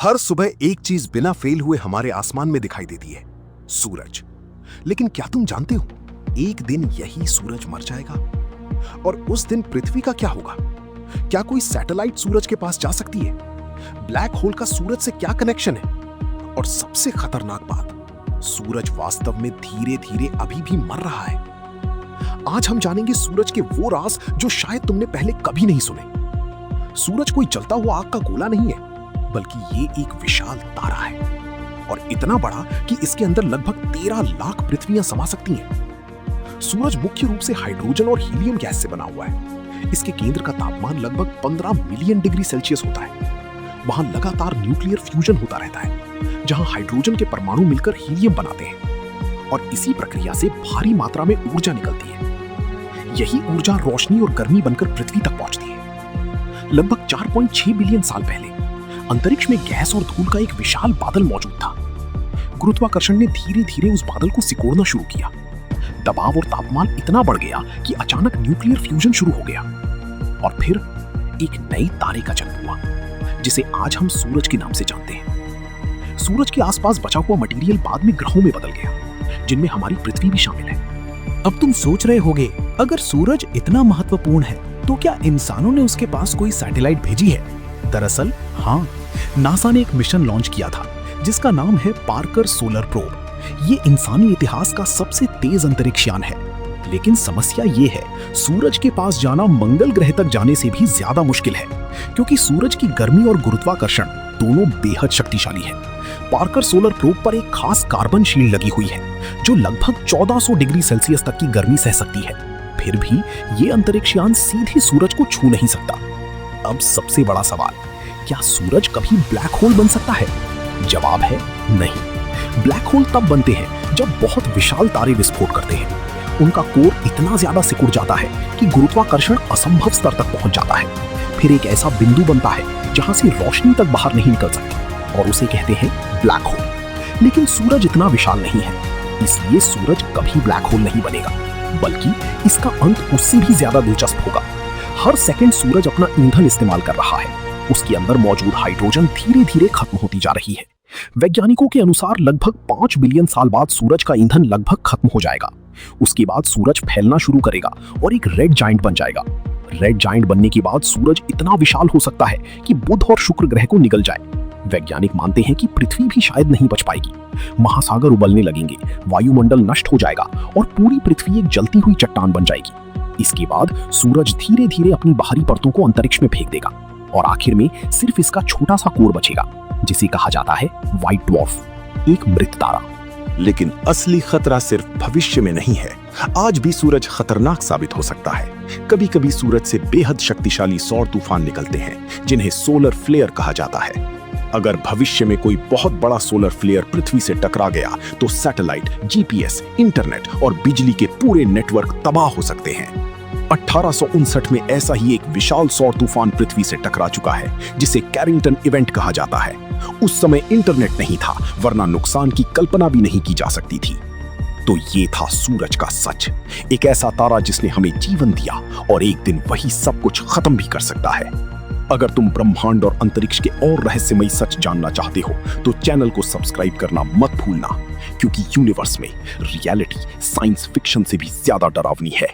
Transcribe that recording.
हर सुबह एक चीज बिना फेल हुए हमारे आसमान में दिखाई देती है, सूरज। लेकिन क्या तुम जानते हो, एक दिन यही सूरज मर जाएगा और उस दिन पृथ्वी का क्या होगा? क्या कोई सैटेलाइट सूरज के पास जा सकती है? ब्लैक होल का सूरज से क्या कनेक्शन है? और सबसे खतरनाक बात, सूरज वास्तव में धीरे धीरे अभी भी मर रहा है। आज हम जानेंगे सूरज के वो राज जो शायद तुमने पहले कभी नहीं सुने। सूरज कोई जलता हुआ आग का गोला नहीं है, बल्कि ये एक विशाल तारा है और इतना बड़ा कि इसके अंदर लगभग 13 लाख पृथ्वियां समा सकती हैं। सूरज मुख्य रूप से हाइड्रोजन और हीलियम गैस से बना हुआ है। इसके केंद्र का तापमान लगभग 15 मिलियन डिग्री सेल्सियस होता है। वहां लगातार न्यूक्लियर फ्यूजन होता रहता है, जहां हाइड्रोजन के परमाणु मिलकर हीलियम बनाते हैं और इसी प्रक्रिया से भारी मात्रा में ऊर्जा निकलती है। यही ऊर्जा रोशनी और गर्मी बनकर पृथ्वी तक पहुंचती है। लगभग 4.6 बिलियन साल पहले अंतरिक्ष में गैस और धूल का एक विशाल बादल मौजूद था। गुरुत्वाकर्षण ने धीरे धीरे उस बादल को सिकोड़ना शुरू किया। दबाव और तापमान इतना बढ़ गया कि अचानक न्यूक्लियर फ्यूजन शुरू हो गया और फिर एक नए तारे का जन्म हुआ, जिसे आज हम सूरज के नाम से जानते हैं। सूरज के आसपास बचा हुआ मटेरियल बाद में ग्रहों में बदल गया, जिनमें हमारी पृथ्वी भी शामिल है। अब तुम सोच रहे होगे, अगर सूरज इतना महत्वपूर्ण है तो क्या इंसानों ने उसके पास कोई सैटेलाइट भेजी है? दरअसल हाँ, नासा ने एक मिशन लॉन्च किया था जिसका नाम है पार्कर सोलर प्रोब। ये इंसानी इतिहास का सबसे तेज अंतरिक्ष यान है। लेकिन समस्या ये है, सूरज के पास जाना मंगल ग्रह तक जाने से भी ज्यादा मुश्किल है, क्योंकि सूरज की गर्मी और गुरुत्वाकर्षण दोनों बेहद शक्तिशाली है। पार्कर सोलर प्रोब पर एक खास कार्बन शील्ड लगी हुई है जो लगभग 1400 डिग्री सेल्सियस तक की गर्मी सह सकती है। फिर भी ये अंतरिक्ष यान सीधे सूरज को छू नहीं सकता। अब सबसे बड़ा सवाल, क्या सूरज कभी ब्लैक होल बन सकता है? जवाब है नहीं। ब्लैक होल तब बनते हैं जब बहुत विशाल तारे विस्फोट करते हैं। उनका कोर इतना ज्यादा सिकुड़ जाता है कि गुरुत्वाकर्षण असंभव स्तर तक पहुंच जाता है। फिर एक ऐसा बिंदु बनता है जहां से रोशनी तक बाहर नहीं निकल सकती और उसे कहते हैं ब्लैक होल। लेकिन सूरज इतना विशाल नहीं है, इसलिए सूरज कभी ब्लैक होल नहीं बनेगा, बल्कि इसका अंत उससे भी ज्यादा दिलचस्प होगा। हर सेकंड सूरज अपना ईंधन इस्तेमाल कर रहा है। उसके अंदर मौजूद हाइड्रोजन धीरे धीरे खत्म होती जा रही है। वैज्ञानिकों के अनुसार लगभग 5 बिलियन साल बाद सूरज का ईंधन लगभग खत्म हो जाएगा। उसके बाद सूरज फैलना शुरू करेगा और एक रेड जायंट बन जाएगा। रेड जायंट बनने के बाद सूरज इतना विशाल हो सकता है कि बुध और शुक्र ग्रह को निगल जाए। वैज्ञानिक मानते हैं कि पृथ्वी भी शायद नहीं बच पाएगी। महासागर उबलने लगेंगे, वायुमंडल नष्ट हो जाएगा और पूरी पृथ्वी एक जलती हुई चट्टान बन जाएगी। इसके बाद सूरज धीरे धीरे अपनी बाहरी परतों को अंतरिक्ष में फेंक देगा और आखिर में सिर्फ इसका छोटा सा कोर बचेगा, जिसे कहा जाता है व्हाइट ड्वार्फ, एक मृत तारा। लेकिन असली खतरा सिर्फ भविष्य में नहीं है, आज भी सूरज खतरनाक साबित हो सकता है। कभी कभी सूरज से बेहद शक्तिशाली सौर तूफान निकलते हैं, जिन्हें सोलर फ्लेयर कहा जाता है। अगर भविष्य में कोई बहुत बड़ा सोलर फ्लेयर पृथ्वी से टकरा गया तो सैटेलाइट, जीपीएस, इंटरनेट और बिजली के पूरे नेटवर्क तबाह हो सकते हैं। 1859 में ऐसा ही एक विशाल सौर तूफान पृथ्वी से टकरा चुका है, जिसे कैरिंगटन इवेंट कहा जाता है। उस समय इंटरनेट नहीं था, वरना नुकसान की कल्पना भी नहीं की जा सकती थी। तो ये था सूरज का सच, एक ऐसा तारा जिसने हमें जीवन दिया और एक दिन वही सब कुछ खत्म भी कर सकता है। अगर तुम ब्रह्मांड और अंतरिक्ष के और रहस्यमयी सच जानना चाहते हो तो चैनल को सब्सक्राइब करना मत भूलना, क्योंकि यूनिवर्स में रियलिटी साइंस फिक्शन से भी ज्यादा डरावनी है।